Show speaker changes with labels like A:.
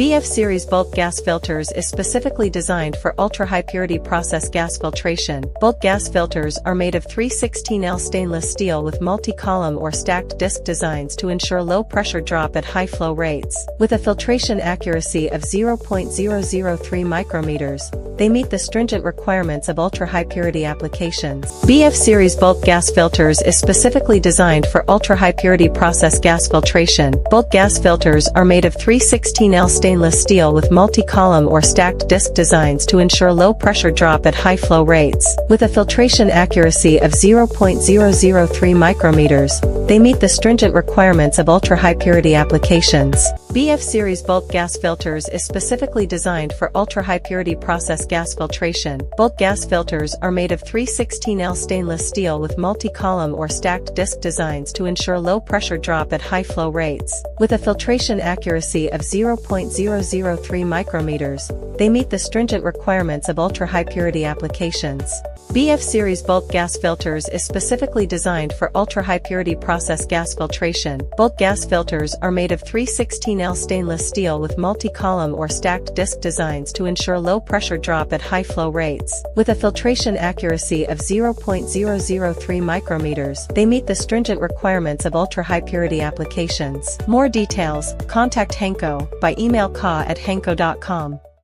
A: BF Series bulk gas filters is specifically designed for ultra-high purity process gas filtration. Bulk gas filters are made of 316L stainless steel with multi-column or stacked disc designs to ensure low pressure drop at high flow rates. With a filtration accuracy of 0.003 micrometers, they meet the stringent requirements of ultra-high purity applications. BF Series bulk gas filters is specifically designed for ultra-high purity process gas filtration. Bulk gas filters are made of 316L stainless steel with multi-column or stacked disc designs to ensure low pressure drop at high flow rates. With a filtration accuracy of 0.003 micrometers, they meet the stringent requirements of ultra-high purity applications. BF Series bulk gas filters is specifically designed for ultra-high purity process gas filtration. Bulk gas filters are made of 316L stainless steel with multi-column or stacked disc designs to ensure low pressure drop at high flow rates. With a filtration accuracy of 0.003 micrometers, they meet the stringent requirements of ultra-high purity applications. BF Series bulk gas filters is specifically designed for ultra-high purity process gas filtration. Bulk gas filters are made of 316L stainless steel with multi-column or stacked disc designs to ensure low pressure drop at high flow rates. With a filtration accuracy of 0.003 micrometers, they meet the stringent requirements of ultra-high purity applications. More details, contact HENKKO by email ka@henko.com.